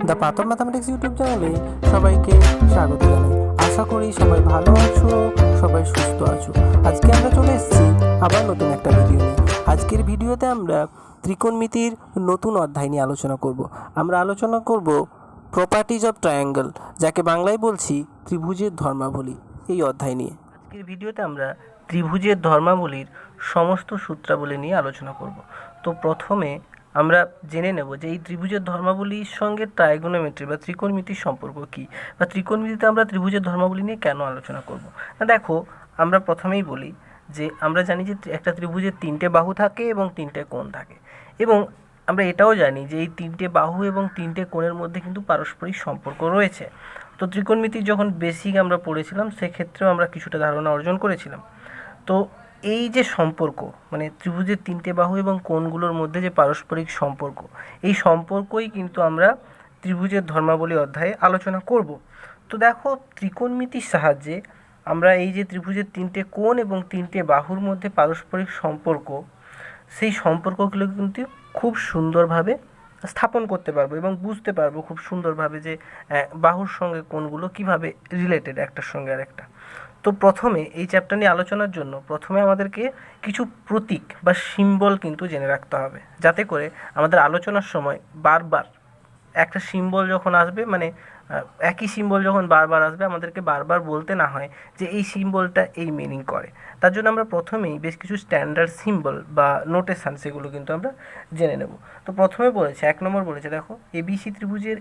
The path of mathematics YouTube চ্যানেলে সবাইকে স্বাগত জানাই। আশা করি সবাই ভালো আছো, সবাই সুস্থ আছো। আজকে আমরা চলে এসেছি আবার নতুন একটা ভিডিও নিয়ে। আজকের ভিডিওতে আমরা ত্রিকোণমিতির নতুন অধ্যায় নিয়ে আলোচনা করব। আমরা আলোচনা করব প্রপার্টিজ অফ ট্রায়াঙ্গেল, যাকে বাংলায় বলছি ত্রিভুজের ধর্মাবলী, এই অধ্যায় নিয়ে। আজকের ভিডিওতে আমরা ত্রিভুজের ধর্মাবলীর সমস্ত সূত্রাবলী নিয়ে আলোচনা করব। তো প্রথমে আমরা জেনে নেব যে এই ত্রিভুজের ধর্মাবলীর সঙ্গে ট্রাইগোনোমেট্রি বা ত্রিকোণমিতির সম্পর্ক কী, বা ত্রিকোণমিতিতে আমরা ত্রিভুজের ধর্মাবলী নিয়ে কেন আলোচনা করব। না দেখো, আমরা প্রথমেই বলি যে আমরা জানি যে একটা ত্রিভুজের তিনটে বাহু থাকে এবং তিনটে কোণ থাকে, এবং আমরা এটাও জানি যে এই তিনটে বাহু এবং তিনটে কোণের মধ্যে কিন্তু পারস্পরিক সম্পর্ক রয়েছে। তো ত্রিকোণমিতির যখন বেসিক আমরা পড়েছিলাম সেক্ষেত্রেও আমরা কিছুটা ধারণা অর্জন করেছিলাম। তো এই যে সম্পর্ক, মানে ত্রিভুজের তিনটে বাহু এবং কোণগুলোর মধ্যে যে পারস্পরিক সম্পর্ক, এই সম্পর্কই কিন্তু আমরা ত্রিভুজের ধর্মাবলী অধ্যায়ে আলোচনা করব। তো দেখো, ত্রিকোণমিতির সাহায্যে আমরা এই যে ত্রিভুজের তিনটে কোণ এবং তিনটে বাহুর মধ্যে পারস্পরিক সম্পর্ক, সেই সম্পর্কগুলো কিন্তু খুব সুন্দরভাবে স্থাপন করতে পারবো এবং বুঝতে পারবো খুব সুন্দরভাবে যে বাহুর সঙ্গে কোণগুলো কীভাবে রিলেটেড একটার সঙ্গে আরেকটা। তো প্রথমে এই চ্যাপ্টার নিয়ে আলোচনার জন্য প্রথমে আমাদেরকে কিছু প্রতীক বা সিম্বল কিন্তু জেনে রাখতে হবে, যাতে করে আমাদের আলোচনার সময় বারবার একটা সিম্বল যখন আসবে, মানে একই সিম্বল যখন বারবার আসবে, আমাদেরকে বারবার বলতে না হয় যে এই সিম্বলটা এই মিনিং করে। তার জন্য আমরা প্রথমেই বেশ কিছু স্ট্যান্ডার্ড সিম্বল বা নোটেশান সেগুলো কিন্তু আমরা জেনে নেব। তো প্রথমে বলেছে, 1 নম্বর বলেছে, দেখো এবিসি ত্রিভুজের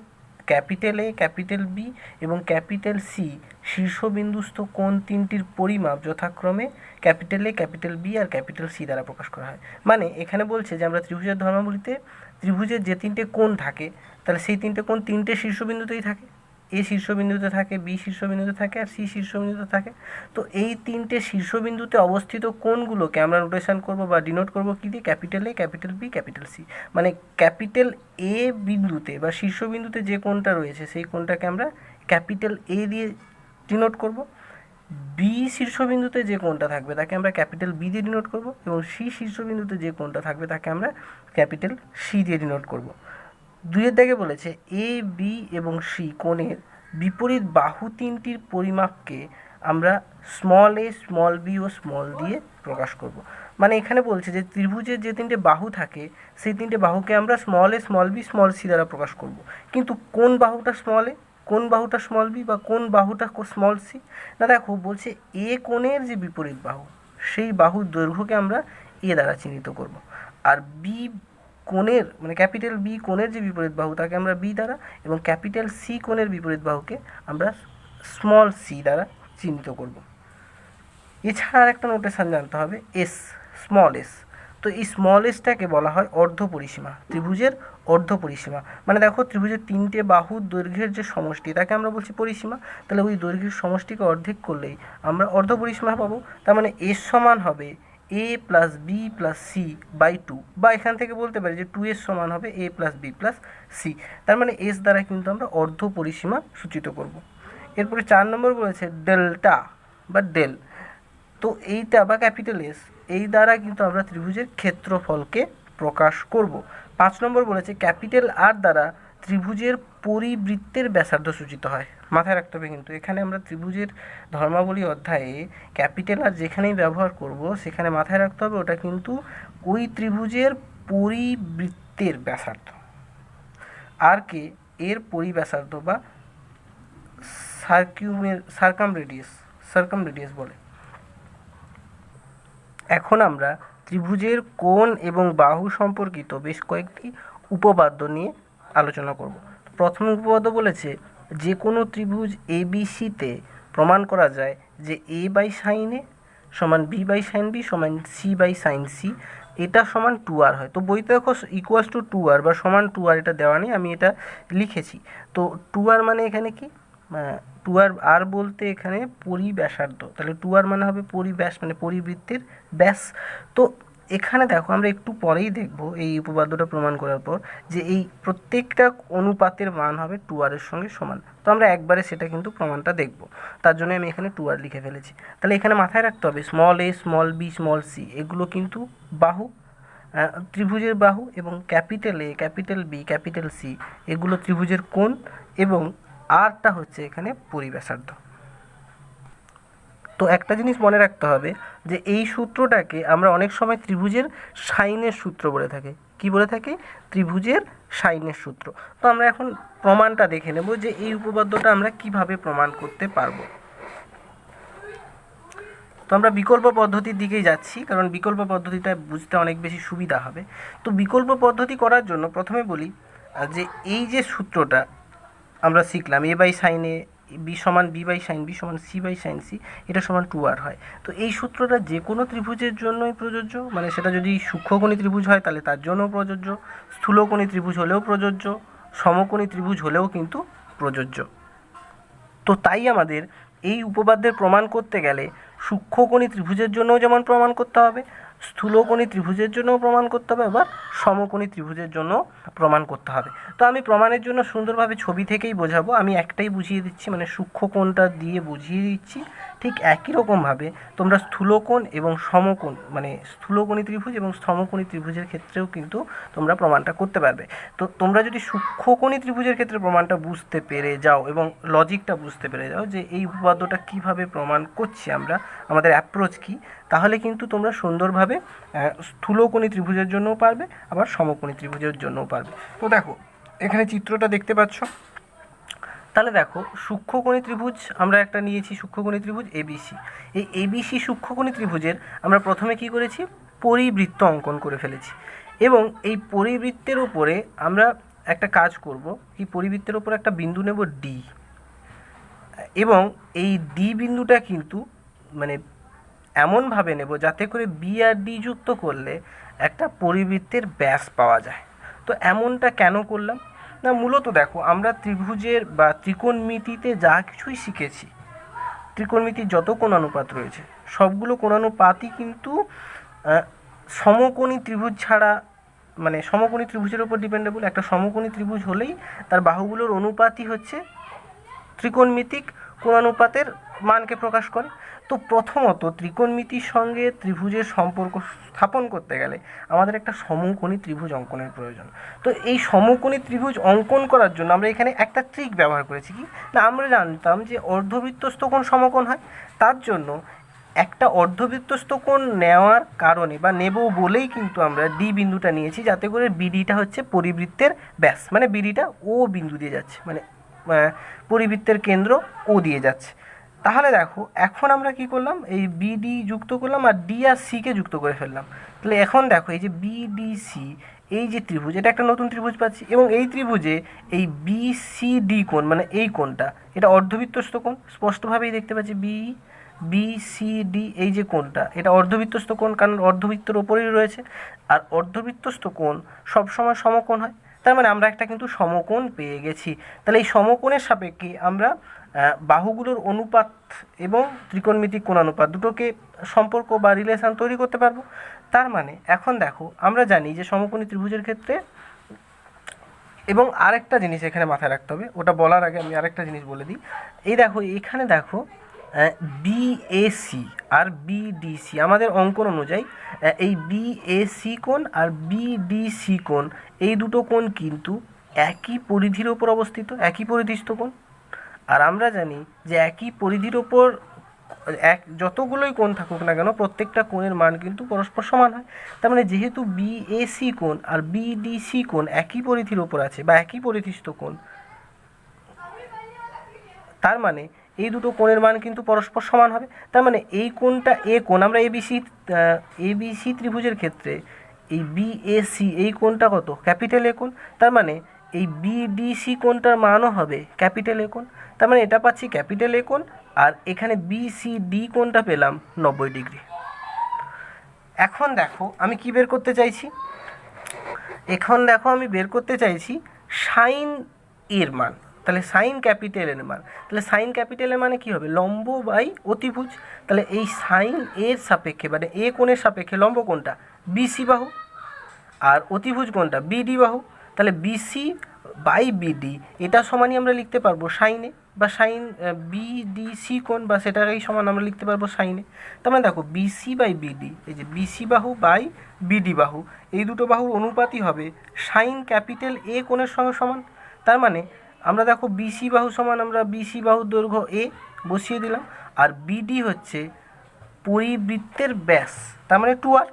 ক্যাপিটাল এ, ক্যাপিটাল বি এবং ক্যাপিটাল সি শীর্ষবিন্দুস্থ কোণ তিনটির পরিমাপ যথাক্রমে ক্যাপিটাল এ, ক্যাপিটাল বি আর ক্যাপিটাল সি দ্বারা প্রকাশ করা হয়। মানে এখানে বলছে যে আমরা ত্রিভুজের ধর্মাবলীতে ত্রিভুজের যে তিনটে কোণ থাকে, তাহলে সেই তিনটে কোণ তিনটে শীর্ষবিন্দুতেই থাকে। এ শীর্ষবিন্দুতে থাকে, বি শীর্ষবিন্দুতে থাকে আর সি শীর্ষবিন্দুতে থাকে। তো এই তিনটে শীর্ষবিন্দুতে অবস্থিত কোণগুলোকে আমরা নোটেশন করব বা ডিনোট করব কী দিয়ে? Capital A, capital B, capital C. মানে ক্যাপিটাল এ বিন্দুতে বা শীর্ষবিন্দুতে যে কোণটা রয়েছে সেই কোণটাকে আমরা ক্যাপিটাল এ দিয়ে ডিনোট করব। বি শীর্ষবিন্দুতে যে কোণটা থাকবে তাকে আমরা ক্যাপিটাল বি দিয়ে ডিনোট করব, এবং সি শীর্ষবিন্দুতে যে কোণটা থাকবে তাকে আমরা ক্যাপিটাল সি দিয়ে ডিনোট করব। 2 দাগে বলেছে এ, বি এবং সি কোণের বিপরীত বাহু তিনটির পরিমাপকে আমরা স্মল এ, স্মল বি ও স্মল দিয়ে প্রকাশ করব। মানে এখানে বলছে যে ত্রিভুজের যে তিনটে বাহু থাকে সেই তিনটে বাহুকে আমরা স্মল এ, স্মল বি, স্মল সি দ্বারা প্রকাশ করব। কিন্তু কোন বাহুটা স্মল এ, কোন বাহুটা স্মল বি বা কোন বাহুটা স্মল সি? না দেখো, বলছে এ কোণের যে বিপরীত বাহু সেই বাহুর দৈর্ঘ্যকে আমরা এ দ্বারা চিহ্নিত করব, আর বি কোণের মানে ক্যাপিটাল বি কোণের যে বিপরীত বাহু তাকে আমরা বি দ্বারা, এবং ক্যাপিটাল সি কোণের বিপরীত বাহুকে আমরা স্মল সি দ্বারা চিহ্নিত করব। এছাড়া আর একটা নোটেশন জানতে হবে, এস, স্মল এস। তো এই স্মল এসটাকে বলা হয় অর্ধ পরিসীমা, ত্রিভুজের অর্ধ পরিসীমা। মানে দেখো, ত্রিভুজের তিনটে বাহুর দৈর্ঘ্যের যে সমষ্টি তাকে আমরা বলছি পরিসীমা, তাহলে ওই দৈর্ঘ্যের সমষ্টিকে অর্ধেক করলেই আমরা অর্ধ পরিসীমা পাবো। তার মানে এস সমান হবে A plus B plus C by 2, বা এখান থেকে বলতে পারি যে 2s সমান হবে A plus B plus C. তার মানে এস দ্বারা কিন্তু আমরা অর্ধ পরিসীমা সূচিত করব। এরপরে 4 নম্বর বলেছে ডেল্টা বা ডেল। তো এইটা বা ক্যাপিটাল এস, এই দ্বারা কিন্তু আমরা ত্রিভুজের ক্ষেত্রফলকে প্রকাশ করব। 5 নম্বর বলেছে ক্যাপিটাল আর দ্বারা ত্রিভুজের পরিবৃত্তের ব্যাসার্ধ সূচিত হয়। মাথায় রাখতে হবে কিন্তু এখানে আমরা ত্রিভুজের ধর্মাবলী অধ্যায়ে ক্যাপিটাল আর যেখানেই ব্যবহার করব সেখানে মাথায় রাখতে হবে ওটা কিন্তু ওই ত্রিভুজের পরিবৃত্তের ব্যাসার্ধ। আর কে এর পরিব্যাসার্ধ বা সার্কামরেডিয়াস বলে। এখন আমরা ত্রিভুজের কোণ এবং বাহু সম্পর্কিত বেশ কয়েকটি উপপাদ্য নিয়ে আলোচনা করব। প্রথম উপপাদ্য বলেছে যে কোনো ত্রিভুজ এবিসিতে প্রমাণ করা যায় যে এ বাই সাইন এ সমান বি বাই সাইন বি সমান সি বাই সাইন সি, এটা সমান 2r হয়। তো বইতে দেখো ইকুয়ালস টু 2r বা সমান 2r এটা দেওয়া নেই, আমি এটা লিখেছি। তো 2r মানে এখানে কি, 2r, আর বলতে এখানে পরিব্যাসার্ধ, তাহলে 2r মানে হবে পরিব্যাস, মানে পরিবৃত্তের ব্যাস। তো এখানে দেখো, আমরা একটু পরেই দেখব এই উপপাদ্যটা প্রমাণ করার পর যে এই প্রত্যেকটা অনুপাতের মান হবে 2r এর সঙ্গে সমান। তো আমরা একবারে সেটা কিন্তু প্রমাণটা দেখব, তার জন্য আমি এখানে 2r লিখে ফেলেছি। তাহলে এখানে মাথায় রাখতে হবে স্মল এ, স্মল বি, স্মল সি এগুলো কিন্তু বাহু, ত্রিভুজের বাহু, এবং capital A, capital B, capital C এগুলো ত্রিভুজের কোণ, এবং আরটা হচ্ছে এখানে পরিব্যাসার্ধ। তো একটা জিনিস মনে রাখতে হবে যে এই সূত্রটাকে আমরা অনেক সময় ত্রিভুজের সাইনের সূত্র বলে থাকি। কি বলে থাকি? ত্রিভুজের সাইনের সূত্র। তো আমরা এখন প্রমাণটা দেখে নেব যে এই উপপাদ্যটা আমরা কিভাবে প্রমাণ করতে পারবো। তো আমরা বিকল্প পদ্ধতির দিকেই যাচ্ছি, কারণ বিকল্প পদ্ধতিটা বুঝতে অনেক বেশি সুবিধা হবে। তো বিকল্প পদ্ধতি করার জন্য প্রথমে বলি যে এই যে সূত্রটা আমরা শিখলাম, এ বাই সাইন এ বি সমান বি বাই সাইন বি সমান সি বাই সাইন সি, এটা সমান 2r হয়। তো এই সূত্রটা যে কোনো ত্রিভুজের জন্যই প্রযোজ্য, মানে সেটা যদি সূক্ষ্মকোণী ত্রিভুজ হয় তাহলে তার জন্যও প্রযোজ্য, স্থূলকোণী ত্রিভুজ হলেও প্রযোজ্য, সমকোণী ত্রিভুজ হলেও কিন্তু প্রযোজ্য। তো তাই আমাদের এই উপপাদ্যের প্রমাণ করতে গেলে সূক্ষ্মকোণী ত্রিভুজের জন্যও যেমন প্রমাণ করতে হবে, স্থূলকোণী ত্রিভুজের জন্যও প্রমাণ করতে হবে, আবার সমকোণী ত্রিভুজের জন্য প্রমাণ করতে হবে। তো আমি প্রমাণের জন্য সুন্দরভাবে ছবি থেকেই বোঝাবো, আমি একটাই বুঝিয়ে দিচ্ছি, মানে সূক্ষ্মকোণটা দিয়ে বুঝিয়ে দিচ্ছি। ঠিক একই রকমভাবে তোমরা স্থূলকোণ এবং সমকোণ, মানে স্থূলকোণী ত্রিভুজ এবং সমকোণী ত্রিভুজের ক্ষেত্রেও কিন্তু তোমরা প্রমাণটা করতে পারবে। তো তোমরা যদি সূক্ষ্মকোণী ত্রিভুজের ক্ষেত্রে প্রমাণটা বুঝতে পেরে যাও এবং লজিকটা বুঝতে পেরে যাও যে এই উপপাদ্যটা কীভাবে প্রমাণ করছি আমরা, আমাদের অ্যাপ্রোচ কী, তাহলে কিন্তু তোমরা সুন্দরভাবে স্থূলকোণী ত্রিভুজের জন্যও পারবে, আবার সমকোণী ত্রিভুজের জন্যও পারবে। তো দেখো এখানে চিত্রটা দেখতে পাচ্ছ। তাহলে দেখো সূক্ষ্মকোণী ত্রিভুজ আমরা একটা নিয়েছি, সূক্ষ্মকোণী ত্রিভুজ এবিসি। এই এবিসি সূক্ষ্মকোণী ত্রিভুজের আমরা প্রথমে কি করেছি? পরিবৃত্ত অঙ্কন করে ফেলেছি, এবং এই পরিবৃত্তের উপরে আমরা একটা কাজ করব। এই পরিবৃত্তের উপর একটা বিন্দু নেব ডি, এবং এই ডি বিন্দুটা কিন্তু মানে এমনভাবে নেব যাতে করে বি আর ডি যুক্ত করলে একটা পরিবৃত্তের ব্যাস পাওয়া যায়। তো এমনটা কেন করলাম না, মূলত দেখো আমরা ত্রিভুজের বা ত্রিকোণমিতিতে যা কিছুই শিখেছি, ত্রিকোণমিতির যত কোণানুপাত রয়েছে সবগুলো কোণানুপাতই কিন্তু সমকোণী ত্রিভুজ ছাড়া, মানে সমকোণী ত্রিভুজের উপর ডিপেন্ডেবল। একটা সমকোণী ত্রিভুজ হলেই তার বাহুগুলোর অনুপাতই হচ্ছে ত্রিকোণমিতিক কোণানুপাতের মানকে প্রকাশ করে। তো প্রথমত ত্রিকোণমিতির সঙ্গে ত্রিভুজের সম্পর্ক স্থাপন করতে গেলে আমাদের একটা সমকোণী ত্রিভুজ অঙ্কনের প্রয়োজন। তো এই সমকোণী ত্রিভুজ অঙ্কন করার জন্য আমরা এখানে একটা ট্রিক ব্যবহার করেছি। কি না, আমরা জানতাম যে অর্ধবৃত্তস্থ কোণ সমকোণ হয়, তার জন্য একটা অর্ধবৃত্তস্থ কোণ নেওয়ার কারণে বা নেব বলেই কিন্তু আমরা ডি বিন্দুটা নিয়েছি, যাতে করে বিডিটা হচ্ছে পরিবৃত্তের ব্যাস, মানে বিডিটা ও বিন্দু দিয়ে যাচ্ছে, মানে পরিবৃত্তের কেন্দ্র ও দিয়ে যাচ্ছে। তাহলে দেখো এখন আমরা কি করলাম, এই বিডি যুক্ত করলাম আর ডি আর সিকে যুক্ত করে ফেললাম। তাহলে এখন দেখো এই যে বিডিসি, এই যে ত্রিভুজ, এটা একটা নতুন ত্রিভুজ পাচ্ছি, এবং এই ত্রিভুজে এই বিসিডি কোণ, মানে এই কোণটা, এটা অর্ধবৃত্তস্থ কোণ, স্পষ্টভাবেই দেখতে পাচ্ছি বিসিডি, এই যে কোণটা এটা অর্ধবৃত্তস্থ কোণ, কারণ অর্ধবৃত্তের ওপরেই রয়েছে, আর অর্ধবৃত্তস্থ কোণ সবসময় সমকোণ হয়। তার মানে আমরা একটা কিন্তু সমকোণ পেয়ে গেছি। তাহলে এই সমকোণের সাপেক্ষে আমরা বাহুগুলোর অনুপাত এবং ত্রিকোণমিতিক কোণানুপাত দুটোকে সম্পর্ক বা রিলেশন তৈরি করতে পারবো। তার মানে এখন দেখো আমরা জানি যে সমকোণী ত্রিভুজের ক্ষেত্রে, এবং আরেকটা জিনিস এখানে মাথায় রাখতে হবে, ওটা বলার আগে আমি আরেকটা জিনিস বলে দিই। এই দেখো এখানে দেখো বিএসি আর বিডিসি আমাদের অঙ্কন অনুযায়ী এই বিএসি কোণ আর বিডিসি কোণ, এই দুটো কোণ কিন্তু একই পরিধির ওপর অবস্থিত, একই পরিধিস্থ কোণ। আর আমরা জানি যে একই পরিধির ওপর যতগুলোই কোণ থাকুক না কেন, প্রত্যেকটা কোণের মান কিন্তু পরস্পর সমান হয়। তার মানে যেহেতু বিএসি কোণ আর বিডিসি কোণ একই পরিধির ওপর আছে বা একই পরিধিস্থ কোণ, তার মানে এই দুটো কোণের মান কিন্তু পরস্পর সমান হবে। তার মানে এই কোণটা এ কোণ, আমরা এবিসি ত্রিভুজের ক্ষেত্রে এই বিএসি এই কোণটা কত? ক্যাপিটাল এ কোণ। তার মানে এই বিডিসি কোণটার মানও হবে ক্যাপিটাল এ কোণ। তার মানে এটা পাচ্ছি ক্যাপিটাল এ কোণ, আর এখানে বিসিডি কোণটা পেলাম 90 ডিগ্রি। এখন দেখো আমি কি বের করতে চাইছি, এখন দেখো আমি বের করতে চাইছি সাইন এর মান। তাহলে সাইন ক্যাপিটাল এর মান, তাহলে সাইন ক্যাপিটালের মানে কী হবে? লম্ব বাই অতিভুজ। তাহলে এই সাইন এর সাপেক্ষে, মানে এ কোণের সাপেক্ষে লম্ব কোণটা? বিসি বাহু, আর অতিভুজ কোণটা? বিডি বাহু। তাহলে বিসি বাই বিডি, এটা সমানই আমরা লিখতে পারবো সাইনে, বা সাইন বিডিসি কোণ, বা সেটাকেই সমান আমরা লিখতে পারবো সাইনে। তার মানে দেখো বিসি বাই বিডি, এই যে বিসি বাহু বাই বিডি বাহু, এই দুটো বাহুর অনুপাতই হবে সাইন ক্যাপিটাল এ কোণের সঙ্গে সমান। তার মানে আমরা দেখো বিসি বাহু সমান, আমরা বিসি বাহুর দৈর্ঘ্য এ বসিয়ে দিলাম, আর বিডি হচ্ছে পরিবৃত্তের ব্যাস, তার মানে 2r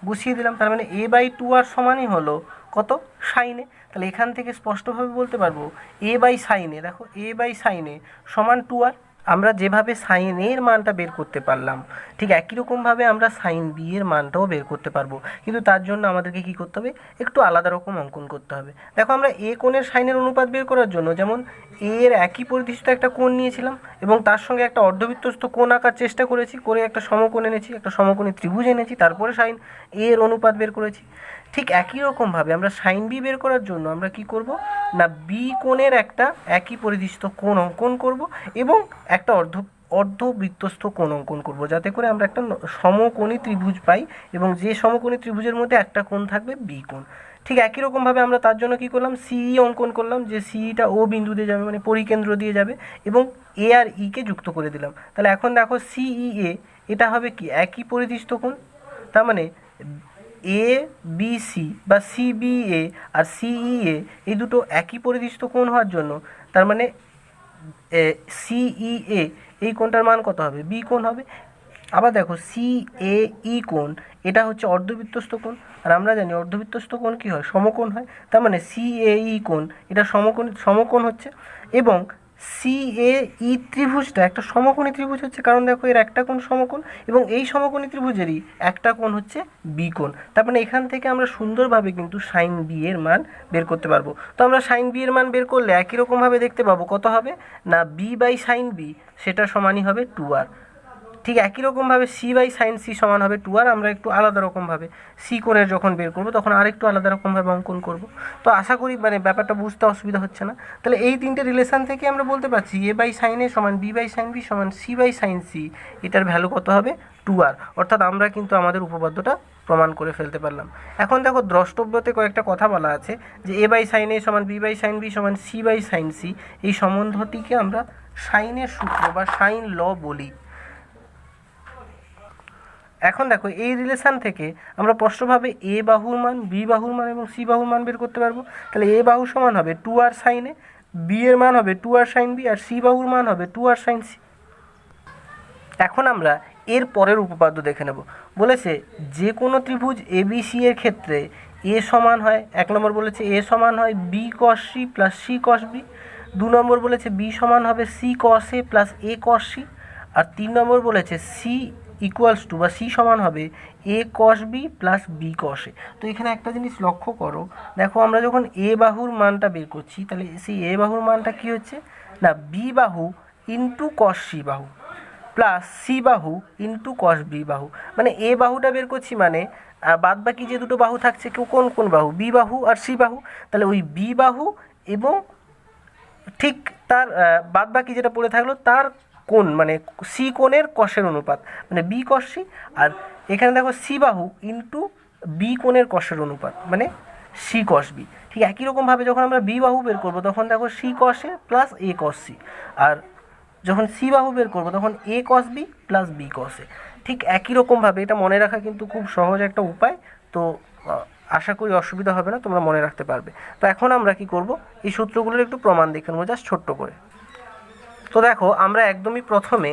বসিয়ে দিলাম। তার মানে a বাই 2r সমানই হলো কত, সাইনে। তাহলে এখান থেকে স্পষ্টভাবে বলতে পারবো a বাই সাইনে, দেখো a বাই সাইনে সমান 2r। আমরা যেভাবে সাইন এর মানটা বের করতে পারলাম, ঠিক একই রকমভাবে আমরা সাইন বি এর মানটাও বের করতে পারবো, কিন্তু তার জন্য আমাদেরকে কী করতে হবে, একটু আলাদা রকম অঙ্কন করতে হবে। দেখো আমরা এ কোণের সাইনের অনুপাত বের করার জন্য যেমন এর একই পরিধিষ্ঠ একটা কোণ নিয়েছিলাম এবং তার সঙ্গে একটা অর্ধবৃত্তস্থ কোণ আঁকার চেষ্টা করেছি, করে একটা সমকোণ এনেছি, একটা সমকোণী ত্রিভুজ এনেছি, তারপরে সাইন এর অনুপাত বের করেছি। ঠিক একই রকমভাবে আমরা সাইন বি বের করার জন্য আমরা কি করব না, বি কোণের একটা একই পরিধিষ্ঠ কোণ অঙ্কন করব এবং একটা অর্ধবৃত্তস্থ কোণ অঙ্কন করব, যাতে করে আমরা একটা সমকোণী ত্রিভুজ পাই এবং যে সমকোণী ত্রিভুজের মধ্যে একটা কোণ থাকবে বি কোণ। ঠিক একই রকমভাবে আমরা তার জন্য কী করলাম, সিই অঙ্কন করলাম, যে সিইটা ও বিন্দু দিয়ে যাবে, মানে পরিকেন্দ্র দিয়ে যাবে, এবং এ আর ইকে যুক্ত করে দিলাম। তাহলে এখন দেখো সিই এ, এটা হবে কি একই পরিধিষ্ঠ কোণ। তার মানে এ বি সি বা সি বি এ আর সিই এ, এই দুটো একই পরিধিষ্ঠ কোণ হওয়ার জন্য তার মানে সিই এ, এই কোণটার মান কত হবে, বি কোণ হবে। আবার দেখো সি এ ই কোণ, এটা হচ্ছে অর্ধবৃত্তস্থ কোণ, আর আমরা জানি অর্ধবৃত্তস্থ কোণ কী হয়, সমকোণ হয়। তার মানে সি এ ই কোণ, এটা সমকোণ হচ্ছে, এবং সি এ ই ত্রিভুজটা একটা সমকোণী ত্রিভুজ হচ্ছে, কারণ দেখো এর একটা কোণ সমকোণ এবং এই সমকোণী ত্রিভুজেরই একটা কোণ হচ্ছে বি কোণ। তার মানে এখান থেকে আমরা সুন্দরভাবে কিন্তু সাইন বি এর মান বের করতে পারবো। তো আমরা সাইন বি এর মান বের করলে একই রকমভাবে দেখতে পাবো, কত হবে না, বি বাই সাইন বি, সেটা সমানই হবে 2r। ঠিক একই রকমভাবে সি বাই সাইন সি সমান হবে 2r। আমরা একটু আলাদা রকমভাবে সি কোণের যখন বের করবো তখন আরেকটু আলাদা রকমভাবে অঙ্কন করব। তো আশা করি মানে ব্যাপারটা বুঝতে অসুবিধা হচ্ছে না। তাহলে এই তিনটে রিলেশান থেকে আমরা বলতে পারছি এ বাই সাইন এ সমান বি বাই সাইন বি সমান সি বাই সাইন সি, এটার ভ্যালু কত হবে 2r। অর্থাৎ আমরা কিন্তু আমাদের উপপাদ্যটা প্রমাণ করে ফেলতে পারলাম। এখন দেখো দ্রষ্টব্যতে কয়েকটা কথা বলা আছে, যে এ বাই সাইন এ সমান বি বাই সাইন বি সমান সি বাই সাইন সি, এই সম্বন্ধটিকে আমরা সাইনের সূত্র বা সাইন ল বলি। এখন দেখো এই রিলেশান থেকে আমরা স্পষ্টভাবে এ বাহুর মান, বি বাহুর মান এবং সি বাহুর মান বের করতে পারবো। তাহলে এ বাহু সমান হবে 2r সাইন এ, বি এর মান হবে 2r সাইন বি, আর সি বাহুর মান হবে 2r সাইন সি। এখন আমরা এর পরের উপপাদ্য দেখে নেব। বলেছে যে কোনো ত্রিভুজ এ বি সি এর ক্ষেত্রে এ সমান হয়, 1 নম্বর বলেছে এ সমান হয় b cos C plus C cos b, 2 নম্বর বলেছে বি সমান হবে c cos a plus a cos c, আর 3 নম্বর বলেছে সি ইকুয়ালস টু বা সি সমান হবে a cos B plus B cos a. তো এখানে একটা জিনিস লক্ষ্য করো, দেখো আমরা যখন এ বাহুর মানটা বের করছি, তাহলে সেই এ বাহুর মানটা কী হচ্ছে না, বি বাহু ইন্টু কস সি বাহু প্লাস সি বাহু ইন্টু কস বি বাহু। মানে এ বাহুটা বের করছি, মানে বাদ বাকি যে দুটো বাহু থাকছে কোন কোন বাহু, বি বাহু আর সি বাহু। তাহলে ওই বি বাহু এবং ঠিক তার বাদ বাকি যেটা পড়ে থাকলো তার কোণ, মানে সি কোণের কষের অনুপাত, মানে বি কস সি। আর এখানে দেখো সি বাহু ইন্টু বি কোণের কষের অনুপাত, মানে সি কস বি। ঠিক একই রকমভাবে যখন আমরা বি বাহু বের করবো তখন দেখো C cos a plus a cos c, আর যখন সি বাহু বের করবো তখন এ cos B plus B cos এ। ঠিক একই রকমভাবে, এটা মনে রাখা কিন্তু খুব সহজ একটা উপায়, তো আশা করি অসুবিধা হবে না, তোমরা মনে রাখতে পারবে। তো এখন আমরা কি করব, এই সূত্রগুলোর একটু প্রমাণ দেখে নেবো জাস্ট ছোট্ট করে। তো দেখো আমরা একদমই প্রথমে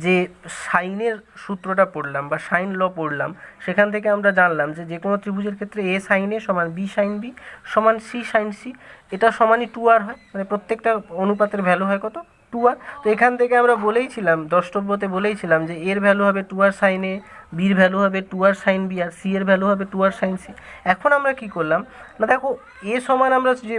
যে সাইনের সূত্রটা পড়লাম বা সাইন ল পড়লাম, সেখান থেকে আমরা জানলাম যে যে কোনো ত্রিভুজের ক্ষেত্রে এ সাইন এ সমান বি সাইন বি সমান সি সাইন সি, এটা সমানই 2r হয়, মানে প্রত্যেকটা অনুপাতের ভ্যালু হয় কত, 2r। তো এখান থেকে আমরা বলেইছিলাম, দ্রষ্টব্যতে বলেইছিলাম যে এর ভ্যালু হবে 2r সাইন এ, বির ভ্যালু হবে 2r সাইন বি, আর সি এর ভ্যালু হবে 2r সাইন সি। এখন আমরা কি করলাম না, দেখো এ সমান আমরা যে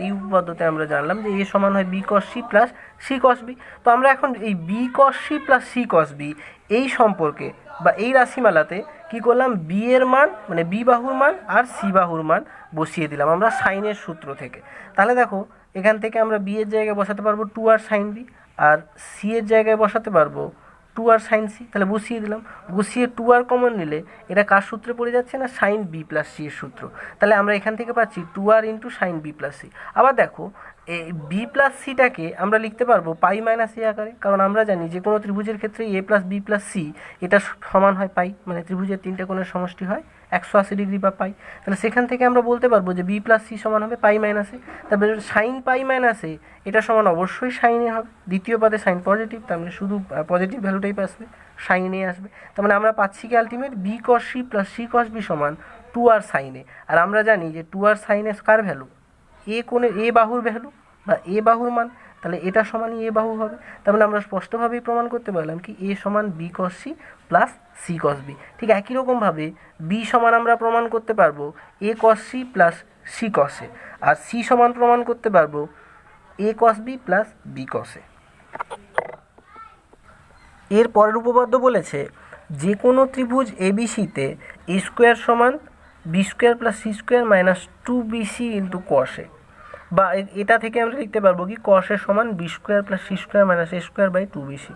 এই উপপাদ্যতে আমরা জানলাম যে এ সমান হয় b cos C plus C cos b. তো আমরা এখন এই b cos C plus C cos b এই সম্পর্কে বা এই রাশিমালাতে কি করলাম, বি এর মান মানে বি বাহুর মান আর সি বাহুর মান বসিয়ে দিলাম আমরা সাইনের সূত্র থেকে। তাহলে দেখো এখান থেকে আমরা বি এর জায়গায় বসাতে পারবো 2r সাইন বি, আর সি এর জায়গায় বসাতে পারবো টু আর সাইন সি, তাহলে বসিয়ে দিলাম। বসিয়ে টু আর কমন নিলে এটা কার সূত্রে পড়ে যাচ্ছে না সাইন বি প্লাস সি এর সূত্র। তাহলে আমরা এখান থেকে পাচ্ছি two R into sine B plus C. আবার দেখো এই বি প্লাস সিটাকে আমরা লিখতে পারবো পাই মাইনাস এ আকারে, কারণ আমরা জানি যে কোনো ত্রিভুজের ক্ষেত্রে a plus B plus C এটা সমান হয় পাই, মানে ত্রিভুজের তিনটে কোণের সমষ্টি হয় 180 ডিগ্রি বা পাই। তাহলে সেখান থেকে আমরা বলতে পারবো যে বি প্লাস সি সমান হবে পাই মাইনাস এ। তারপরে সাইন পাই মাইনাস এ এটা সমান অবশ্যই সাইনে হবে, দ্বিতীয় পদে সাইন পজিটিভ, তার মানে শুধু পজিটিভ ভ্যালুটাই আসবে, সাইনে আসবে। তার মানে আমরা পাচ্ছি কি ultimate b cos C plus C cos B সমান টু আর সাইনে। আর আমরা জানি যে টু আর সাইনে কার ভ্যালু, এ কোণের এ বাহুর ভ্যালু বা এ বাহুর মান, তাহলে এটা সমানই এ বাহু হবে। তার মানে আমরা স্পষ্টভাবেই প্রমাণ করতে পারলাম কি এ সমান B cos C plus C cos B. ঠিক একই রকমভাবে বি সমান আমরা প্রমাণ করতে পারবো A cos C plus C cos A, আর সি সমান প্রমাণ করতে পারবো A cos B plus B cos A. এর পরের উপপাদ্য বলেছে যে কোনো ত্রিভুজ এবিসিতে এ স্কোয়ার সমান B square plus C square minus two BC into cos A, বা এটা থেকে আমরা লিখতে পারবো কি কস এ সমান B square plus C square minus A square by two BC.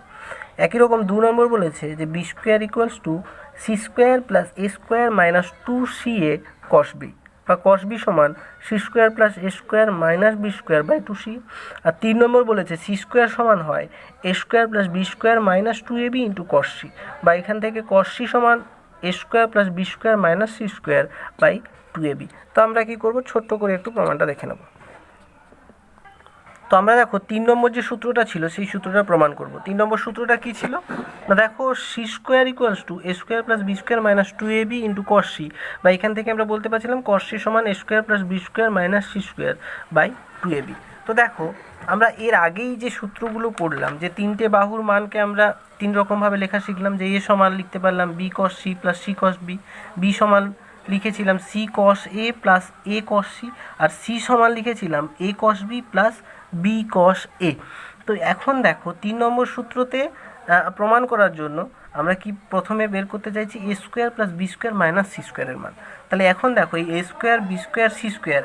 একই রকম 2 নম্বর বলেছে যে B square equals to C square plus A square minus two C A cos B, বা কস বি সমান C square plus A square minus B square by two C. আর 3 নম্বর বলেছে সি স্কোয়ার সমান হয় A square plus B square minus two A B into cos C, বা এখান থেকে কস সি সমান A square plus B square minus C square by two A B. তো আমরা কী করবো, ছোট্ট করে একটু প্রমাণটা দেখে নেব। তো আমরা দেখো 3 নম্বর যে সূত্রটা ছিল সেই সূত্রটা প্রমাণ করব। 3 নম্বর সূত্রটা কি ছিল না, দেখো C square equals to A square plus B square minus two A B into cos C, বা এখান থেকে আমরা বলতে পারছিলাম কস সি সমান A square plus B square minus C square by two A B. তো দেখো আমরা এর আগেই যে সূত্রগুলো পড়লাম যে তিনটে বাহুর মানকে আমরা 3 রকমভাবে লেখা শিখলাম, যে এ সমান লিখতে পারলাম b cos C plus C cos b, b সমান লিখেছিলাম c cos a plus a cos c, আর সি সমান লিখেছিলাম a cos B plus B cos a. তো এখন দেখো 3 নম্বর সূত্রতে প্রমাণ করার জন্য আমরা কি প্রথমে বের করতে চাইছি A square plus B square minus C স্কোয়ারের মান। তাহলে এখন দেখো এই A square B square C square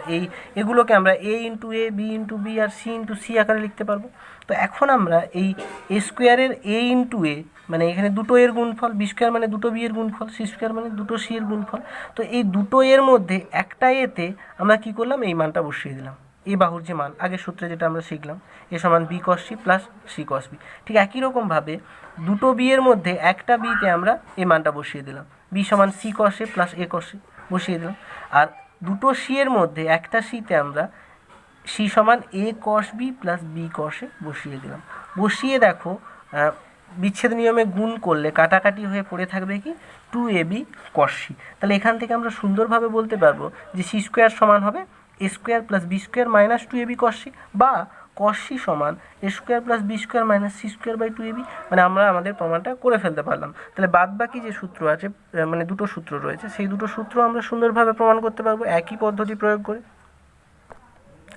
এগুলোকে আমরা A into A B into B আর সি ইন্টু সি আকারে লিখতে পারবো। তো এখন আমরা এই এ স্কোয়ারের এ ইন্টু এ মানে এখানে দুটো এর গুণফল, বি স্কোয়ার মানে দুটো বি এর গুণফল, সি স্কোয়ার মানে দুটো সি এর গুণফল। তো এই দুটো এর মধ্যে একটা এতে আমরা কি করলাম, এই মানটা বসিয়ে দিলাম, এই বাহুর যে মান আগের সূত্রে যেটা আমরা শিখলাম এ সমান B cos C plus C cos B. ঠিক একই রকমভাবে দুটো বি এর মধ্যে একটা বিতে আমরা এই মানটা বসিয়ে দিলাম, বি সমান C cos a plus a কস এ বসিয়ে দিলাম। আর দুটো সি এর মধ্যে একটা সিতে আমরা সি সমান এ cos B plus B cos এ বসিয়ে দিলাম। বসিয়ে দেখো বিচ্ছেদ নিয়মে গুণ করলে কাটাকাটি হয়ে পড়ে থাকবে কি two A B cos C. তাহলে এখান থেকে আমরা সুন্দরভাবে বলতে পারবো যে সি স্কোয়ার সমান হবে A square plus B square minus two A B cos C, বা কস সি সমান A square plus B square minus C square by two A B. মানে আমরা আমাদের প্রমাণটা করে ফেলতে পারলাম। তাহলে বাদ বাকি যে সূত্র আছে মানে দুটো সূত্র রয়েছে সেই দুটো সূত্র আমরা সুন্দরভাবে প্রমাণ করতে পারবো একই পদ্ধতি প্রয়োগ করে।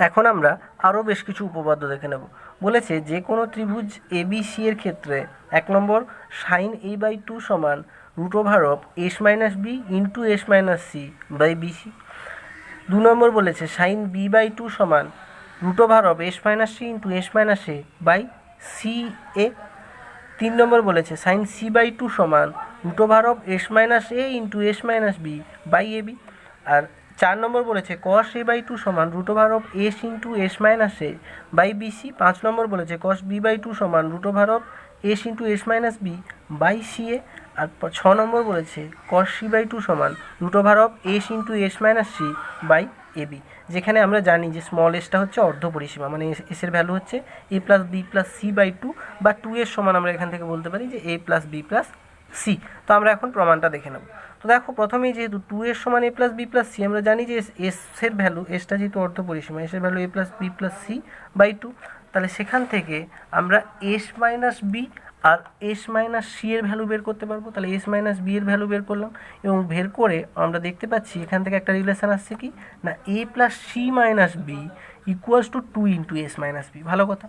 এখন আমরা আরও বেশ কিছু উপপাদ্য দেখে নেব। বলেছে যে কোনো ত্রিভুজ এ বি সি এর ক্ষেত্রে 1 নম্বর সাইন এ বাই টু সমান root over of S minus B into S minus C by BC. 2 নম্বর বলেছে সাইন বি বাই টু সমান root over of S minus C into S minus A by C A. 3 নম্বর বলেছে sine C by two সমান root over of S minus A into S minus B by A B. আর 4 নম্বর বলেছে cos A by two সমান root over of S into S minus A by BC. 5 নম্বর বলেছে cos B by two সমান root over of S into S minus B by C A. আর 6 নম্বর বলেছে কস সি বাই টু সমান root over of S into S minus C by A B, যেখানে আমরা জানি যে স্মল এসটা হচ্ছে অর্ধ পরিসীমা, মানে এসের ভ্যালু হচ্ছে A plus B plus C by two, বা 2 এর সমান আমরা এখান থেকে বলতে পারি যে এ প্লাস বি প্লাস সি। তো আমরা এখন প্রমাণটা দেখে নেব। তো দেখো প্রথমেই যেহেতু 2 এর সমান এ প্লাস বি প্লাস সি, আমরা জানি যে এসের ভ্যালু, এসটা যেহেতু অর্ধ পরিসীমা, এসের value a plus B plus C by two, তাহলে সেখান থেকে আমরা এস মাইনাস বি আর এস মাইনাস সি এর ভ্যালু বের করতে পারবো। তাহলে এস মাইনাস বি এর ভ্যালু বের করলাম, এবং বের করে আমরা দেখতে পাচ্ছি এখান থেকে একটা রিলেশান আসছে কি না A plus C minus B equals to 2 into S minus B. ভালো কথা।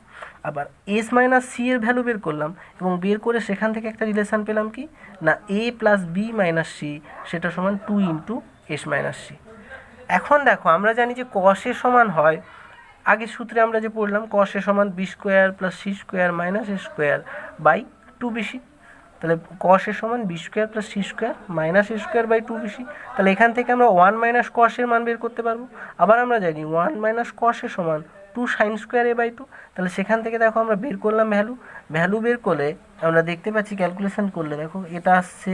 আবার এস মাইনাস সি এর ভ্যালু বের করলাম, এবং বের করে সেখান থেকে একটা রিলেশান পেলাম কি না A plus B minus C, সেটা সমান 2 ইন্টু এস মাইনাস সি। এখন দেখো আমরা জানি যে কস এ সমান হয়, আগের সূত্রে আমরা যে পড়লাম কস এ সমান B square plus C square minus A square by two bc. তাহলে কস এর সমান B square plus C square minus A square by 2bc। তাহলে এখান থেকে আমরা 1 মাইনাস কস এর মান বের করতে পারবো। আবার আমরা জানি 1 মাইনাস কস এর সমান 2 সাইন স্কোয়ার এ বাই 2। তাহলে সেখান থেকে দেখো আমরা বের করলাম ভ্যালু বের করলে আমরা দেখতে পাচ্ছি ক্যালকুলেশন করলে দেখো এটা আসছে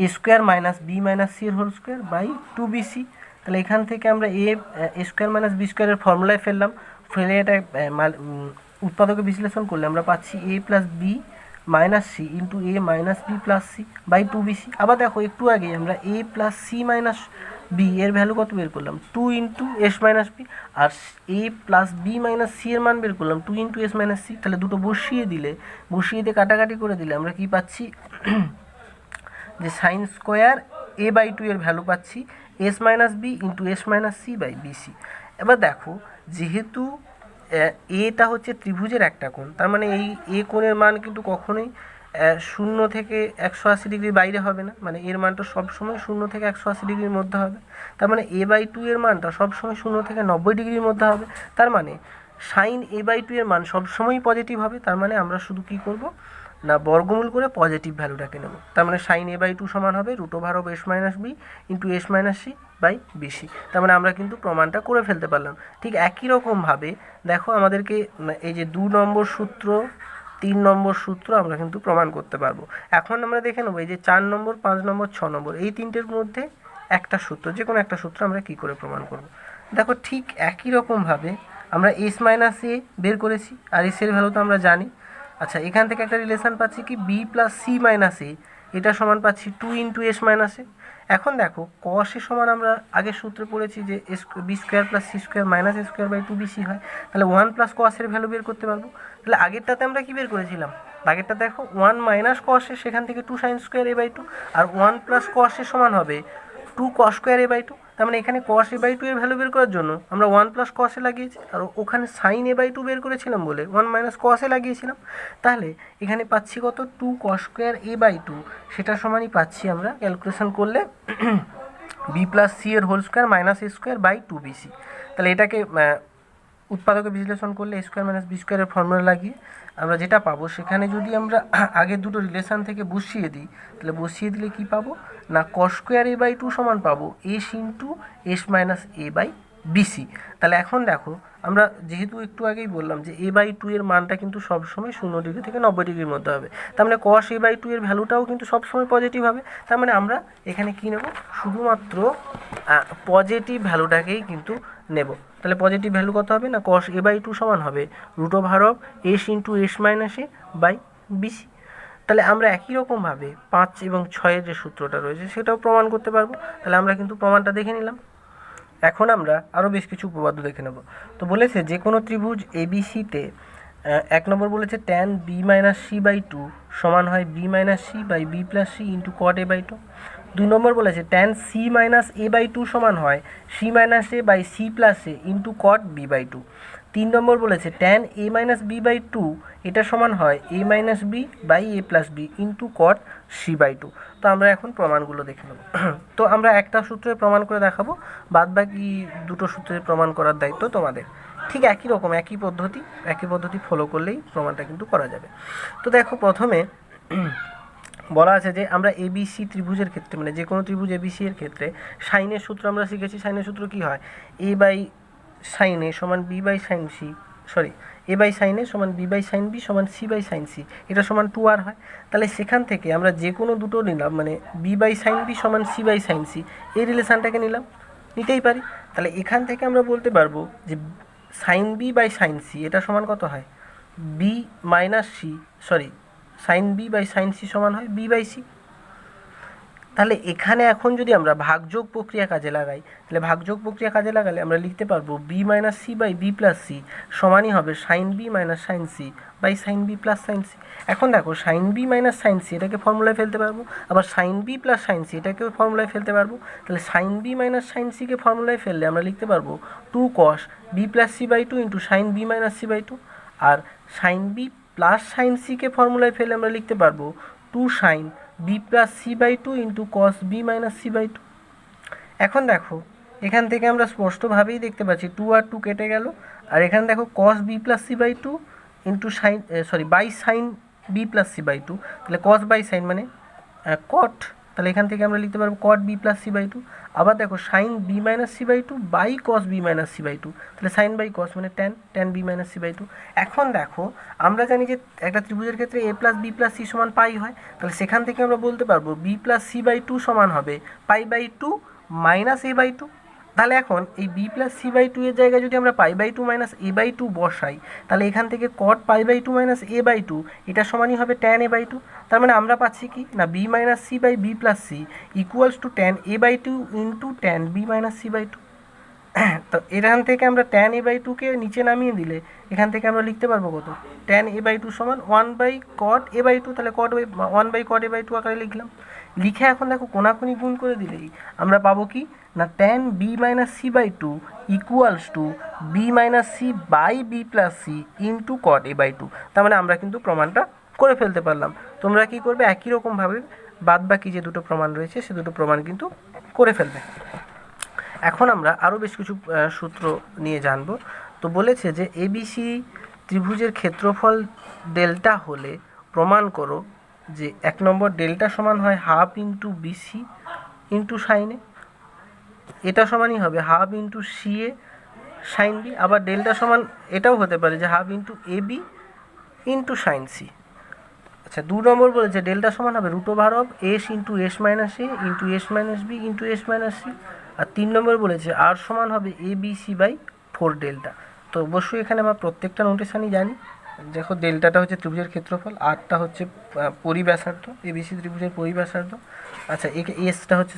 A square minus B minus C এর হোল স্কোয়ার বাই 2bc। তাহলে এখান থেকে আমরা এ স্কোয়ার মাইনাস বি স্কোয়ারের ফর্মুলায় ফেলে এটা উৎপাদকে বিশ্লেষণ করলে আমরা পাচ্ছি A plus B minus C into A minus B plus C by 2bc। আবার দেখো একটু আগে আমরা A plus C minus B এর ভ্যালু কত বের করলাম 2 ইন্টু এস মাইনাস বি, আর A plus B minus C এর মান বের করলাম 2 ইন্টু এস মাইনাস সি। তাহলে দুটো বসিয়ে দিয়ে কাটাকাটি করে দিলে আমরা কি পাচ্ছি যে সাইন স্কোয়ার এ বাই 2 এর ভ্যালু পাচ্ছি s minus B into S minus C by bc. এবার দেখো যেহেতু এটা হচ্ছে ত্রিভুজের একটা কোণ, তার মানে এই এ কোণের মান কিন্তু কখনোই 0 থেকে 180 ডিগ্রির বাইরে হবে না, মানে এর মানটা সবসময় 0 থেকে 180 ডিগ্রির মধ্যে হবে। তার মানে এ বাই 2 এর মানটা সবসময় 0 থেকে 90 ডিগ্রির মধ্যে হবে। তার মানে সাইন এ বাই 2 এর মান সবসময়ই পজিটিভ হবে। তার মানে আমরা শুধু কি করব না বর্গমূল করে পজিটিভ ভ্যালুটাকে নেব। তার মানে সাইন এ বাই 2 সমান হবে √ওভার s minus B into S minus C by bc. তার মানে আমরা কিন্তু প্রমাণটা করে ফেলতে পারলাম। ঠিক একই রকমভাবে দেখো আমাদেরকে এই যে 2 নম্বর সূত্র 3 নম্বর সূত্র আমরা কিন্তু প্রমাণ করতে পারবো। এখন আমরা দেখে নেবো এই যে 4 নম্বর 5 নম্বর 6 নম্বর এই তিনটের মধ্যে একটা সূত্র, যে কোনো একটা সূত্র আমরা কি করে প্রমাণ করব। দেখো ঠিক একই রকমভাবে আমরা এস মাইনাস এ বের করেছি, আর এস এর ভ্যালু তো আমরা জানি। আচ্ছা, এখান থেকে একটা রিলেশন পাচ্ছি কি বি প্লাস সি মাইনাস এ, এটা সমান পাচ্ছি 2 ইন্টু এস মাইনাস এ। এখন দেখো কস এর সমান আমরা আগের সূত্রে পড়েছি যে B square plus C square minus A square by 2bc হয়। তাহলে 1 প্লাস কস এর ভ্যালু বের করতে পারবো। তাহলে আগেরটাতে আমরা কি বের করেছিলাম, আগেরটা দেখো 1 মাইনাস কস এর, সেখান থেকে 2 সাইন স্কোয়ার এ বাই 2, আর 1 প্লাস কস এর সমান হবে 2 কস স্কোয়ার এ বাই 2। তার মানে এখানে কস এ বাই 2 এর ভ্যালু বের করার জন্য আমরা 1 প্লাস কস এ লাগিয়েছি, আর ওখানে সাইন এ বাই 2 বের করেছিলাম বলে 1 মাইনাস কস এ লাগিয়েছিলাম। তাহলে এখানে পাচ্ছি কত 2 কস স্কোয়ার এ বাই 2, সেটার সমানই পাচ্ছি আমরা ক্যালকুলেশন করলে বি প্লাস সি এর whole square minus A square by 2bc। তাহলে এটাকে উৎপাদকে বিশ্লেষণ করলে এ স্কোয়ার মাইনাস বি স্কোয়ারের ফর্মুলা লাগিয়ে আমরা যেটা পাবো, সেখানে যদি আমরা আগের দুটো রিলেশান থেকে বসিয়ে দিই, তাহলে বসিয়ে দিলে কি পাবো না কস স্কোয়ার এ বাই 2 সমান পাবো s into S minus A by BC. তাহলে এখন দেখো আমরা যেহেতু একটু আগেই বললাম যে এ বাই 2 এর মানটা কিন্তু সবসময় 0 ডিগ্রি থেকে 90 ডিগ্রির মধ্যে হবে। তার মানে কস এ বাই 2 এর ভ্যালুটাও কিন্তু সবসময় পজিটিভ হবে। তার মানে আমরা এখানে কি নেব, শুধুমাত্র পজিটিভ ভ্যালুটাকেই কিন্তু নেব। তাহলে পজিটিভ ভ্যালু কত হবে না কস এ বাই 2 সমান হবে √ওভার s into S minus A by BC. তাহলে আমরা একই রকমভাবে 5 এবং 6 যে সূত্রটা রয়েছে সেটাও প্রমাণ করতে পারবো। তাহলে আমরা কিন্তু প্রমাণটা দেখে নিলাম। এখন আমরা আরও বেশ কিছু উপপাদ্য দেখে নেব। তো বলেছে যে কোনো ত্রিভুজ এবিসিতে 1 নম্বর বলেছে tan B minus C by 2 সমান হয় B minus C by B plus C into cot A by 2। 2 নম্বর বলেছে tan C minus A by 2 সমান হয় C minus A by C plus A into cot B by 2। 3 নম্বর বলেছে tan A minus B by 2 এটা সমান হয় A minus B by A plus B into cot C by 2। তো আমরা এখন প্রমাণগুলো দেখে নেব। তো আমরা একটা সূত্রে প্রমাণ করে দেখাবো, বাদ বাকি দুটো সূত্রে প্রমাণ করার দায়িত্ব তোমাদের। ঠিক একই রকম একই পদ্ধতি ফলো করলেই প্রমাণটা কিন্তু করা যাবে। তো দেখো প্রথমে বলা আছে যে আমরা এবিসি ত্রিভুজের ক্ষেত্রে, মানে যে কোনো ত্রিভুজ এবিসি এর ক্ষেত্রে সাইনের সূত্র আমরা শিখেছি। সাইনের সূত্র কি হয়, এ বাই সাইন এ সমান B by sine C, A by sine A সমান বি বাই সাইন বি সমান সি বাই সাইন সি, এটা সমান 2r হয়। তাহলে সেখান থেকে আমরা যে কোনো দুটো নিলাম, মানে বি বাই সাইন বি সমান সি বাই সাইন সি, এই রিলেশানটাকে নিতেই পারি। তাহলে এখান থেকে আমরা বলতে পারবো যে sine B by sine C এটা সমান কত হয় B minus c, sine B by sine c সমান হয় বি বাই সি। তাহলে এখানে এখন যদি আমরা ভাগযোগ প্রক্রিয়া কাজে লাগাই, তাহলে ভাগযোগ প্রক্রিয়া কাজে লাগালে আমরা লিখতে পারবো B minus C by B plus C সমানই হবে sine B minus sine C by sine B plus sine C. এখন দেখো sine B minus sine C এটাকে ফর্মুলায় ফেলতে পারবো, আবার sine B plus sine C এটাকেও ফর্মুলায় ফেলতে পারবো। তাহলে সাইন বি মাইনাস সাইন সিকে ফর্মুলায় ফেললে আমরা লিখতে পারবো 2 cos B plus C by 2 into sine B minus C by 2, R sine B plus sine সিকে ফর্মুলায় ফেলে আমরা লিখতে পারবো 2 sine B plus C by 2 into cos b minus C by 2। এখন দেখো এখান থেকে আমরা স্পষ্টভাবেই দেখতে পাচ্ছি 2 আর 2 কেটে গেল, আর এখানে দেখো cos B plus C by 2 into by sine B plus C by two, তাহলে কস বাই সাইন মানে কট, তাহলে এখান থেকে আমরা লিখতে পারবো cot b plus C by two. আবার দেখো sine B minus C by two by cos b minus C by two, তাহলে সাইন বাই কস মানে tan B minus C by two. এখন দেখো আমরা জানি যে একটা ত্রিভুজের ক্ষেত্রে a plus B plus c সমান পাই হয়, তাহলে সেখান থেকে আমরা বলতে পারবো b plus C by two সমান হবে pi by two minus A by two. তাহলে এখন এই B plus C by two এর জায়গায় যদি আমরা pi by two minus A by two বসাই, তাহলে এখান থেকে cot pi by two minus A by two এটা সমানই হবে ট্যান এ বাই টু। তার মানে আমরা পাচ্ছি কি না B minus C by B plus C equals to tan A by two into tan B minus C by two. তো এখান থেকে আমরা ট্যান এ বাই টুকে নিচে নামিয়ে দিলে এখান থেকে আমরা লিখতে পারবো কত, ট্যান এ বাই টু সমান one by cot A by two, তাহলে cot by one by cot A by two আকারে লিখলাম। লিখে এখন দেখো কোনাকুনি গুণ করে দিলেই আমরা পাবো কি না tan B minus C by two equals to B minus C by B plus C into cot A by two. তার মানে আমরা কিন্তু প্রমাণটা করে ফেলতে পারলাম। তোমরা কি করবে, একই রকমভাবে বাদ বাকি যে দুটো প্রমাণ রয়েছে সে দুটো প্রমাণ কিন্তু করে ফেলবে। এখন আমরা আরও বেশ কিছু সূত্র নিয়ে জানব। তো বলেছে যে এবিসি ত্রিভুজের ক্ষেত্রফল ডেল্টা হলে প্রমাণ করো যে 1 নম্বর ডেল্টা সমান হয় half into BC into sine A, এটা সমানই হবে half into C A sine B. আবার ডেল্টা সমান এটাও হতে পারে যে half into A B into sine C. আচ্ছা 2 নম্বর বলেছে ডেল্টা সমান হবে root over of S into S minus A into S minus B into S minus C. আর 3 নম্বর বলেছে আর সমান হবে A B C by 4 delta. তো অবশ্যই এখানে আমরা প্রত্যেকটা নোটেশনই জানি। দেখো ডেল্টাটা হচ্ছে ত্রিভুজের ক্ষেত্রফল, আরটা হচ্ছে পরিব্যাসার্ধ, এবিসি ত্রিভুজের পরিব্যাসার্ধ। আচ্ছা এসটা হচ্ছে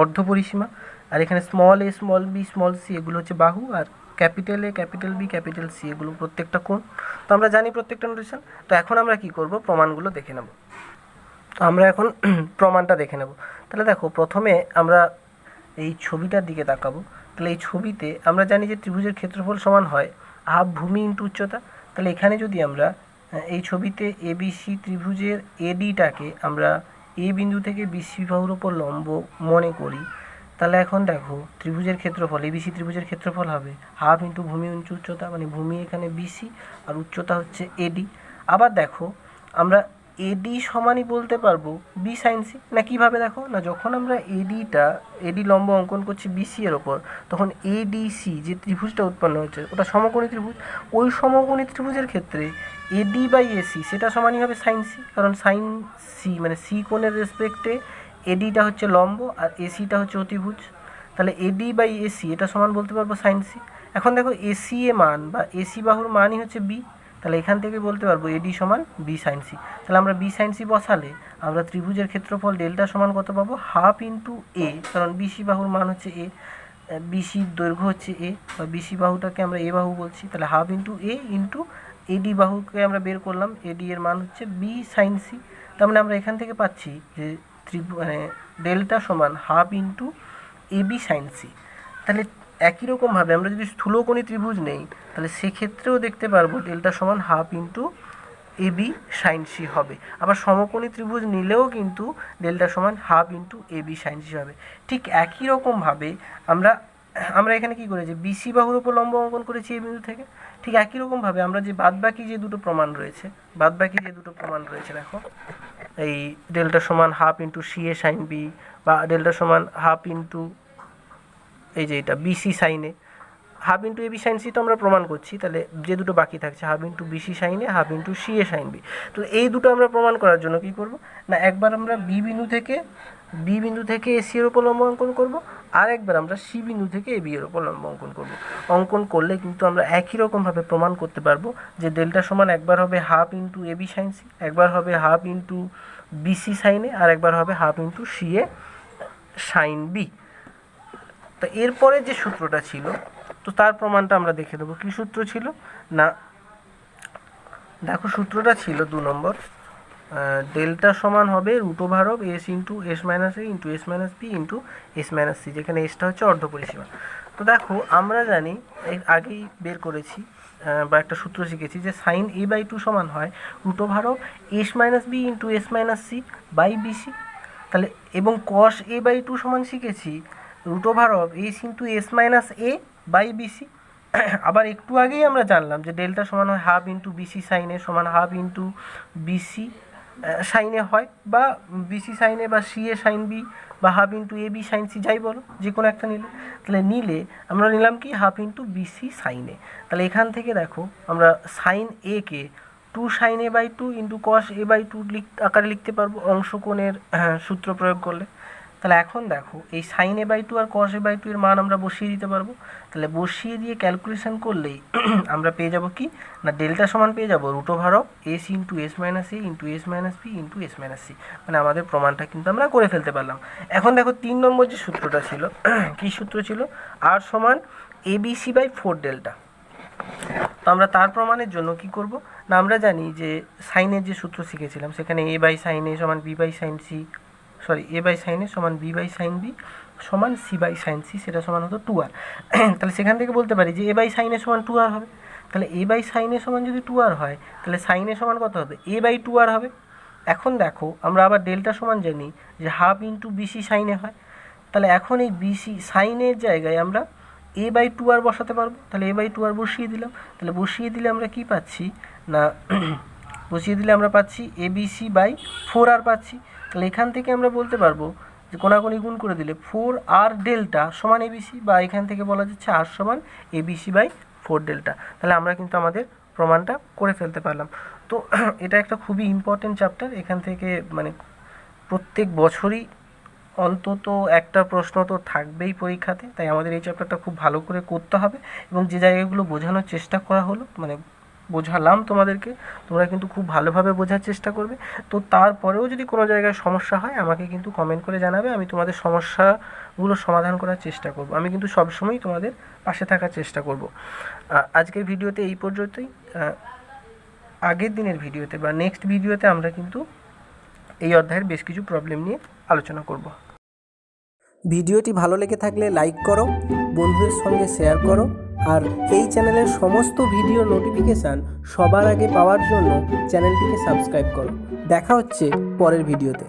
অর্ধ পরিসীমা, আর এখানে স্মল এ স্মল বি স্মল সি এগুলো হচ্ছে বাহু, আর capital A capital B capital C এগুলো প্রত্যেকটা কোণ। তো আমরা জানি প্রত্যেকটা নোটেশন। তো এখন আমরা কি করব, প্রমাণগুলো দেখে নেব। তো আমরা এখন প্রমাণটা দেখে নেব। তাহলে দেখো প্রথমে আমরা এই ছবিটার দিকে তাকাবো। তাহলে এই ছবিতে আমরা জানি যে ত্রিভুজের ক্ষেত্রফল সমান হয় হাফ ভূমি ইন্টু উচ্চতা। তাহলে এখানে যদি আমরা এই ছবিতে এবিসি ত্রিভুজের এডিটাকে আমরা এ বিন্দু থেকে বিসি বাহুর ওপর লম্ব মনে করি, তাহলে এখন দেখো ত্রিভুজের ক্ষেত্রফল এবিসি ত্রিভুজের ক্ষেত্রফল হবে হাফ ইন্টু ভূমি ইন্টু উচ্চতা, মানে ভূমি এখানে বিসি আর উচ্চতা হচ্ছে এডি। আবার দেখো আমরা এডি সমানই বলতে পারবো বি সাইন সি। না কীভাবে দেখো না, যখন আমরা এডি লম্ব অঙ্কন করছি বিসি এর ওপর, তখন এডিসি যে ত্রিভুজটা উৎপন্ন হচ্ছে ওটা সমকোণী ত্রিভুজ। ওই সমকোণী ত্রিভুজের ক্ষেত্রে এডি বাই এসি সেটা সমানই হবে সাইন সি, কারণ সাইন সি মানে সি কোণের রেসপেক্টে এডিটা হচ্ছে লম্ব আর এসিটা হচ্ছে অতিভুজ। তাহলে এডি বাই এসি এটা সমান বলতে পারবো সাইন সি। এখন দেখো এসি এ মান বা এসি বাহুর মানই হচ্ছে বি, তাহলে এখান থেকে বলতে পারবো এডি সমান বি সাইন সি। তাহলে আমরা বি সাইন সি বসালে আমরা ত্রিভুজের ক্ষেত্রফল ডেল্টা সমান কত পাবো, হাফ ইন্টু এ, কারণ বিসি বাহুর মান হচ্ছে এ, বিসির দৈর্ঘ্য হচ্ছে এ, বা বিসি বাহুটাকে আমরা এ বাহু বলছি, তাহলে হাফ ইন্টু এ ইন্টু এডি বাহুকে আমরা বের করলাম, এডি এর মান হচ্ছে বি সাইন সি। তার মানে আমরা এখান থেকে পাচ্ছি যে ডেল্টা সমান half into A B sign C. তাহলে একই রকমভাবে আমরা যদি স্থূলকোণী ত্রিভুজ নেই তাহলে সেক্ষেত্রেও দেখতে পারবো ডেল্টা সমান half into A B sign C হবে। আবার সমকোণী ত্রিভুজ নিলেও কিন্তু ডেল্টা সমান half into A B sign C হবে। ঠিক একই রকমভাবে আমরা এখানে কি করেছি, বিসি বাহুর উপর লম্ব অঙ্কন করেছি এই বিন্দু থেকে। ঠিক একই রকমভাবে আমরা যে বাদবাকি যে দুটো প্রমাণ রয়েছে দেখো এই ডেল্টা সমান half into C A sine B, বা ডেল্টা সমান হাফ ইন্টু এই যে এটা বিসি সাইনে, half into AB sine C তো আমরা প্রমাণ করছি। তাহলে যে দুটো বাকি থাকছে হাফ ইন্টু বিসি সাইনে half into C A sine B. তো এই দুটো আমরা প্রমাণ করার জন্য কি করব না, একবার আমরা বি বিন্দু থেকে এসি এর উপর লম্ব অঙ্কন করব, আর একবার আমরা সি বিন্দু থেকে এ বি এর উপর লম্ব অঙ্কন করব। অঙ্কন করলে কিন্তু আমরা একই রকমভাবে প্রমাণ করতে পারবো যে ডেল্টা সমান একবার হবে half into AB sine C, একবার হবে হাফ ইন্টু বিসি সাইনে, আর একবার হবে half into C A sine B. তো এরপরে যে সূত্রটা ছিল তো তার প্রমাণটা আমরা দেখে দেবো। কী সূত্র ছিল না, দেখো সূত্রটা ছিল 2 নম্বর, ডেল্টা সমান হবে root over of S into S minus A into S minus B into S minus C, যেখানে এসটা হচ্ছে অর্ধ পরিসীমা। তো দেখো আমরা জানি আগেই বের করেছি বা একটা সূত্র শিখেছি যে সাইন এ বাই 2 সমান হয় root over of S minus B into S minus C by BC. তাহলে এবং কস এ বাই 2 সমান শিখেছি root over of S into S minus A by BC. আবার একটু আগেই আমরা জানলাম যে ডেল্টা সমান হয় হাফ ইন্টু বিসি সাইনে সমান হাফ ইন্টু বিসি সাইনে হয়, বা বিসি সাইনে বা সি এ সাইন বি, বা half into A B sign C, যাই বলো যে কোনো একটা নিলে। তাহলে নিলে আমরা নিলাম কি হাফ ইন্টু বিসি সাইনে। তাহলে এখান থেকে দেখো আমরা সাইন এ কে 2 sine A by 2 into cos A by 2 আকারে লিখতে পারবো অংশকোণের সূত্র প্রয়োগ করলে। তাহলে এখন দেখো এই সাইন এ বাই 2 আর কস এ বাই 2 এর মান আমরা বসিয়ে দিতে পারবো। তাহলে বসিয়ে দিয়ে ক্যালকুলেশন করলেই আমরা পেয়ে যাব কি না, ডেল্টা সমান পেয়ে যাব root over of S into S minus A into S minus B into S minus C. মানে আমাদের প্রমাণটা কিন্তু আমরা করে ফেলতে পারলাম। এখন দেখো 3 নম্বর যে সূত্রটা ছিল, কী সূত্র ছিল, আর সমান এ বি সি বাই 4 ডেল্টা। তো আমরা তার প্রমাণের জন্য কি করব না, আমরা জানি যে সাইনের যে সূত্র শিখেছিলাম সেখানে এ বাই সাইন এ সমান B by sine C, A by sine A সমান বি বাই সাইন বি সমান সি বাই সাইন সি, সেটা সমান হতো 2r। তাহলে সেখান থেকে বলতে পারি যে এ বাই সাইন এ সমান 2r হবে। তাহলে এ বাই সাইন এ সমান যদি 2r হয় তাহলে সাইন এ সমান কত হবে, এ বাই 2r হবে। এখন দেখো আমরা আবার ডেল্টা সমান জানি যে হাফ ইন্টু বিসি সাইনে হয়। তাহলে এখন এই বিসি সাইনের জায়গায় আমরা এ বাই 2r বসাতে পারবো। তাহলে এ বাই 2r বসিয়ে দিলাম। তাহলে বসিয়ে দিলে আমরা কি পাচ্ছি না, বসিয়ে দিলে আমরা পাচ্ছি এ বিসি বাই 4r পাচ্ছি। তাহলে এখান থেকে আমরা বলতে পারবো যে কোনাকুনি গুণ করে দিলে 4r ডেল্টা সমান এবিসি, বা এখান থেকে বলা যাচ্ছে আর সমান এবিসি বাই 4 ডেল্টা। তাহলে আমরা কিন্তু আমাদের প্রমাণটা করে ফেলতে পারলাম। তো এটা একটা খুবই ইম্পর্টেন্ট চ্যাপ্টার। এখান থেকে মানে প্রত্যেক বছরই অন্তত একটা প্রশ্ন তো থাকবেই পরীক্ষাতে, তাই আমাদের এই চ্যাপ্টারটা খুব ভালো করে করতে হবে। এবং যে জায়গাগুলো বোঝানোর চেষ্টা করা হলো, মানে বোঝালাম তোমাদেরকে, তোমরা কিন্তু খুব ভালোভাবে বোঝার চেষ্টা করবে। তো তারপরেও যদি কোনো জায়গায় সমস্যা হয় আমাকে কিন্তু কমেন্ট করে জানাবে, আমি তোমাদের সমস্যাগুলো সমাধান করার চেষ্টা করব। আমি কিন্তু সবসময়ই তোমাদের পাশে থাকার চেষ্টা করব। আজকের ভিডিওতে এই পর্যন্তই। আগের দিনের ভিডিওতে বা নেক্সট ভিডিওতে আমরা কিন্তু এই অধ্যায়ের বেশ কিছু প্রবলেম নিয়ে আলোচনা করব। ভিডিওটি ভালো লেগে থাকলে লাইক করো, বন্ধুদের সঙ্গে শেয়ার করো, আর এই চ্যানেলের সমস্ত ভিডিও নোটিফিকেশান সবার আগে পাওয়ার জন্য চ্যানেলটিকে সাবস্ক্রাইব করো। দেখা হচ্ছে পরের ভিডিওতে।